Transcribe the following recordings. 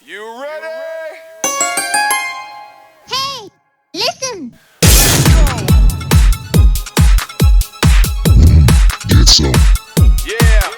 You ready? Hey, listen! Get some. Yeah.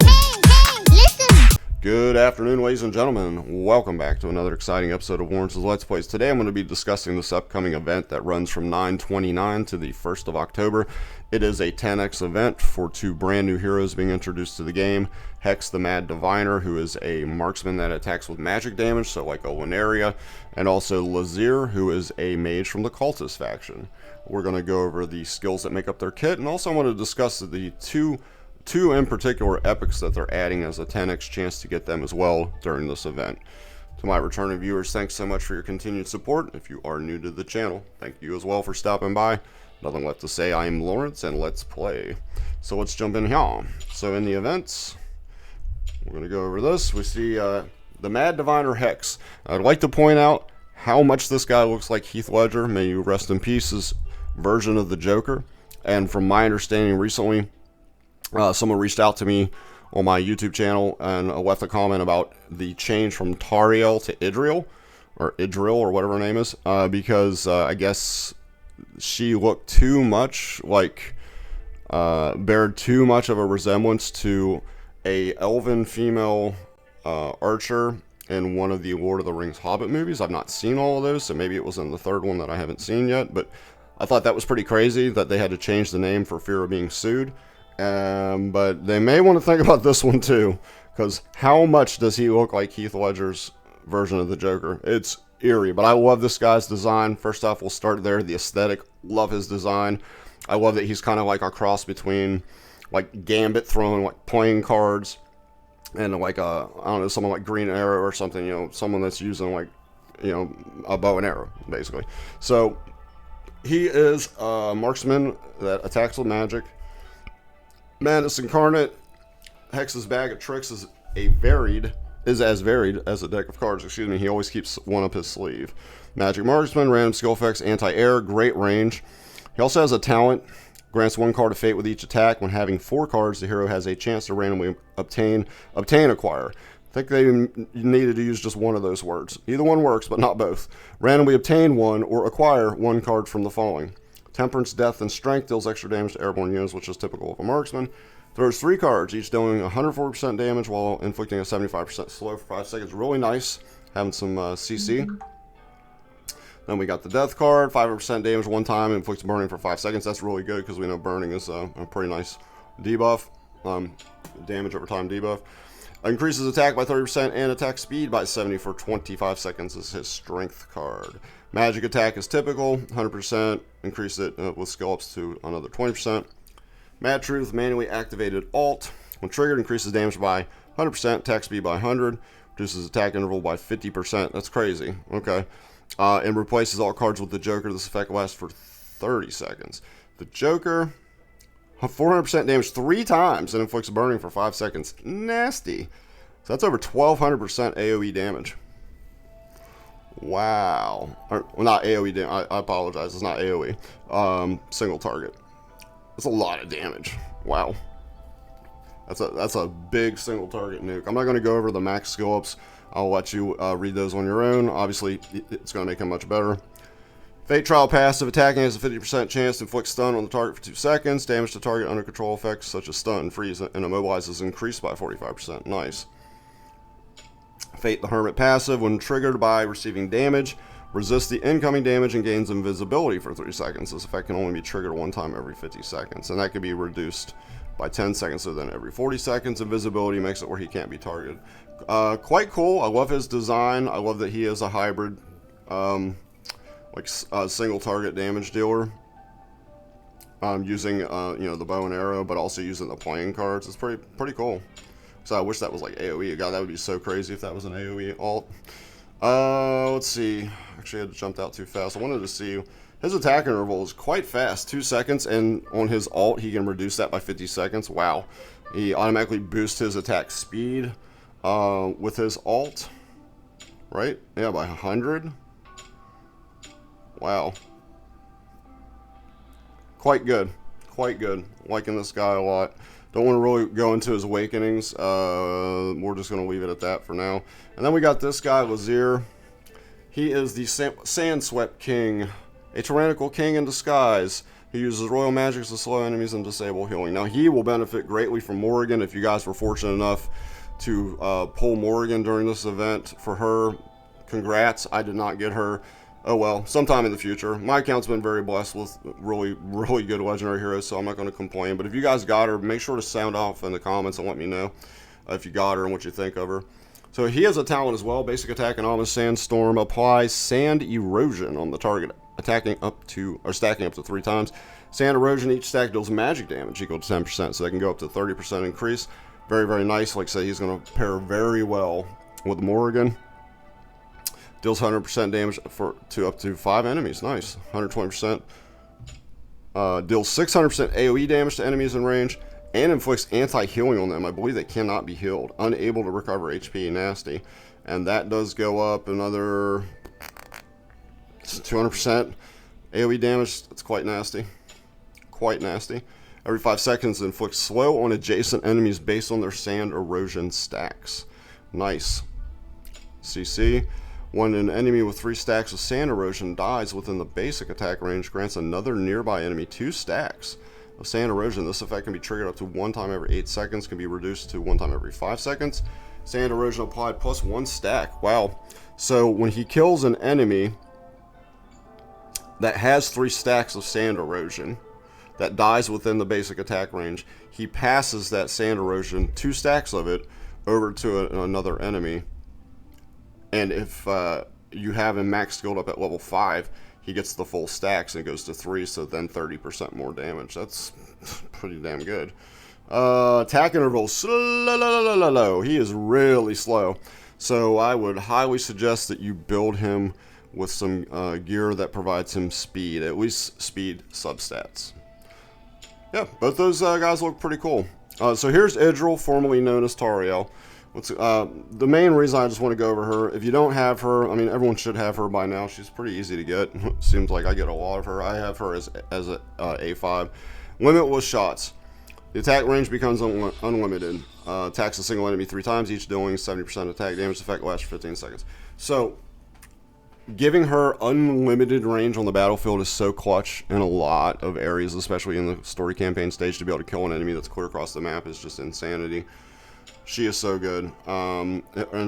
Hey, listen! Good afternoon, ladies and gentlemen. Welcome back to another exciting episode of Warren's Let's Plays. Today I'm going to be discussing this upcoming event that runs from 9/29 to the 1st of October. It is a 10x event for two brand new heroes being introduced to the game. Hex the Mad Diviner, who is a marksman that attacks with magic damage, so like a Laseer, and also Laseer, who is a mage from the Cultist faction. We're going to go over the skills that make up their kit, and also I want to discuss the two in particular epics that they're adding as a 10x chance to get them as well during this event. To my returning viewers, thanks so much for your continued support. If you are new to the channel, thank you as well for stopping by. Nothing left to say. I am Lawrence and let's play. So let's jump in here. So in the events, we're going to go over this. We see the Mad Diviner Hex. I'd like to point out how much this guy looks like Heath Ledger. May you rest in peace, his version of the Joker. And from my understanding recently, someone reached out to me on my YouTube channel and left a comment about the change from Tariel to Idril, or whatever her name is, because I guess she looked too much like, bared too much of a resemblance to a elven female archer in one of the Lord of the Rings Hobbit movies. I've not seen all of those, so maybe it was in the third one that I haven't seen yet, but I thought that was pretty crazy that they had to change the name for fear of being sued. But they may want to think about this one too, because how much does he look like Heath Ledger's version of the Joker? It's eerie, but I love this guy's design. First off, we'll start there. The aesthetic, love his design. I love that he's kind of like a cross between like Gambit throwing like playing cards and like I don't know, someone like Green Arrow or something, you know, someone that's using like, you know, a bow and arrow basically. So he is a marksman that attacks with magic. Madness Incarnate. Hex's bag of tricks is as varied as a deck of cards. Excuse me. He always keeps one up his sleeve. Magic Marksman, random skill effects, anti-air, great range. He also has a talent. Grants one card of fate with each attack. When having 4 cards, the hero has a chance to randomly obtain acquire. I think they needed to use just one of those words. Either one works, but not both. Randomly obtain one or acquire one card from the following. Temperance, Death, and Strength deals extra damage to airborne units, which is typical of a marksman. Throws 3 cards, each dealing 140% damage while inflicting a 75% slow for 5 seconds. Really nice, having some CC. Then we got the Death card, 5% damage one time, inflicts burning for 5 seconds. That's really good because we know burning is a pretty nice debuff, damage over time debuff. Increases attack by 30% and attack speed by 70 for 25 seconds is his Strength card. Magic attack is typical, 100%. Increase it with skill ups to another 20%. Mad Truth, manually activated alt. When triggered, increases damage by 100%, attack speed by 100, reduces attack interval by 50%. That's crazy. Okay. And replaces all cards with the Joker. This effect lasts for 30 seconds. The Joker, 400% damage 3 times and inflicts burning for 5 seconds. Nasty. So that's over 1200% AoE damage. Wow. Well, not AoE damage. I apologize. It's not AoE. Single target. That's a lot of damage. Wow. That's a big single target nuke. I'm not going to go over the max skill ups. I'll let you read those on your own. Obviously, it's going to make them much better. Fate Trial passive. Attacking has a 50% chance to inflict stun on the target for 2 seconds. Damage to target under control effects such as stun, freeze, and immobilize is increased by 45%. Nice. Fate the Hermit passive. When triggered by receiving damage, resist the incoming damage and gains invisibility for 3 seconds. This effect can only be triggered one time every 50 seconds, and that can be reduced by 10 seconds, so then every 40 seconds. Invisibility makes it where he can't be targeted. Quite cool. I love his design. I love that he is a hybrid, single target damage dealer, using the bow and arrow, but also using the playing cards. It's pretty cool. So I wish that was like AoE. God, that would be so crazy if that was an AoE alt. Let's see. Actually, I had jumped out too fast. I wanted to see. His attack interval is quite fast, 2 seconds, and on his alt, he can reduce that by 50 seconds. Wow. He automatically boosts his attack speed with his alt, right? Yeah, by 100. Wow. Quite good. Quite good. Liking this guy a lot. Don't want to really go into his awakenings. We're just going to leave it at that for now. And then we got this guy, Laseer. He is the Sand Swept King, a tyrannical king in disguise. He uses royal magics to slow enemies and disable healing. Now, he will benefit greatly from Morrigan. If you guys were fortunate enough to pull Morrigan during this event for her, congrats. I did not get her. Oh well, sometime in the future. My account's been very blessed with really, really good legendary heroes, so I'm not going to complain. But if you guys got her, make sure to sound off in the comments and let me know if you got her and what you think of her. So he has a talent as well. Basic attack and Ominous Sandstorm applies sand erosion on the target, stacking up to 3 times. Sand erosion, each stack deals magic damage equal to 10%, so they can go up to 30% increase. Very, very nice. Like I say, he's going to pair very well with Morrigan. Deals 100% damage to up to 5 enemies. Nice. 120%. Deals 600% AoE damage to enemies in range and inflicts anti-healing on them. I believe they cannot be healed. Unable to recover HP. Nasty. And that does go up another 200% AoE damage. That's quite nasty. Quite nasty. Every 5 seconds, inflicts slow on adjacent enemies based on their sand erosion stacks. Nice. CC. When an enemy with 3 stacks of sand erosion dies within the basic attack range, grants another nearby enemy 2 stacks of sand erosion. This effect can be triggered up to 1 time every 8 seconds, can be reduced to 1 time every 5 seconds. Sand erosion applied plus 1 stack. Wow. So when he kills an enemy that has 3 stacks of sand erosion that dies within the basic attack range, he passes that sand erosion, 2 stacks of it, over to another enemy. And if you have him max skilled up at level 5, he gets the full stacks and it goes to 3, so then 30% more damage. That's pretty damn good. Attack interval, slow. He is really slow. So I would highly suggest that you build him with some gear that provides him speed, at least speed substats. Yeah, both those guys look pretty cool. So here's Idril, formerly known as Tariel. The main reason I just want to go over her, if you don't have her, I mean, everyone should have her by now. She's pretty easy to get. Seems like I get a lot of her. I have her as a A5. Limitless shots. The attack range becomes unlimited. Attacks a single enemy 3 times, each dealing 70% attack damage. Effect lasts for 15 seconds. So, giving her unlimited range on the battlefield is so clutch in a lot of areas, especially in the story campaign stage. To be able to kill an enemy that's clear across the map is just insanity. She is so good, and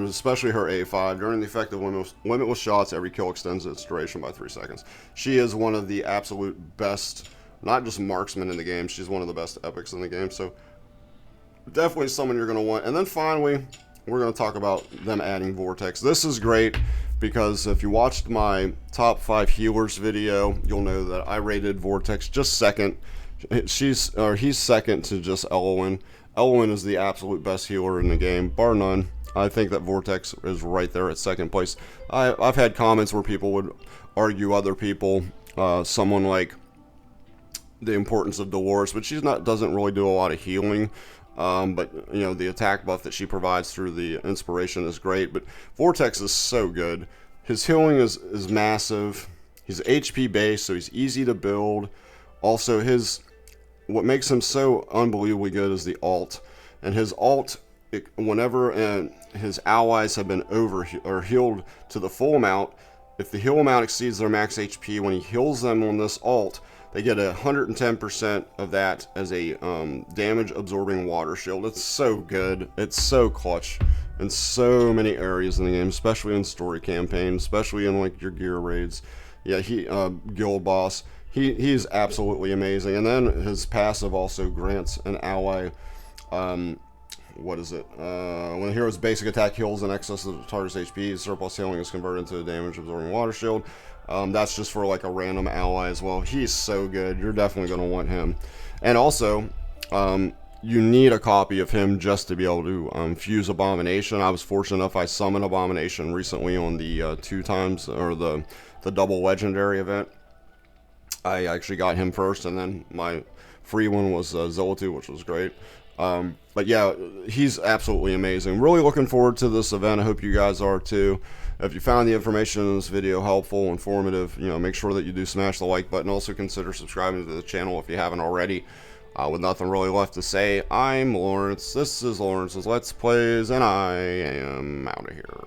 especially her A5. During the effect of limitless shots, every kill extends its duration by 3 seconds. She is one of the absolute best, not just marksmen in the game, she's one of the best epics in the game, so definitely someone you're going to want. And then finally, we're going to talk about them adding Vortex. This is great, because if you watched my top 5 healers video, you'll know that I rated Vortex just second. He's second to just Elwyn. Elwyn is the absolute best healer in the game, bar none. I think that Vortex is right there at second place. I've had comments where people would argue other people, someone like the importance of Dolores, but doesn't really do a lot of healing. But you know, the attack buff that she provides through the inspiration is great. But Vortex is so good. His healing is massive. He's HP based, so he's easy to build. Also, what makes him so unbelievably good is the ult. And his ult, whenever his allies have been healed to the full amount, if the heal amount exceeds their max HP, when he heals them on this ult, they get 110% of that as a damage absorbing water shield. It's so good. It's so clutch in so many areas in the game, especially in story campaign, especially in like your gear raids. Yeah, guild boss. He's absolutely amazing. And then his passive also grants an ally, what is it? When a hero's basic attack heals in excess of the target's HP, surplus healing is converted into a damage absorbing water shield. That's just for like a random ally as well. He's so good. You're definitely going to want him. And also, you need a copy of him just to be able to fuse Abomination. I was fortunate enough, I summoned Abomination recently on the 2 times, or the double legendary event. I actually got him first, and then my free one was Zolatu, which was great. But yeah, he's absolutely amazing. Really looking forward to this event. I hope you guys are too. If you found the information in this video helpful, informative, make sure that you do smash the like button. Also consider subscribing to the channel if you haven't already. With nothing really left to say, I'm Lawrence, this is Lawrence's Let's Plays, and I am out of here.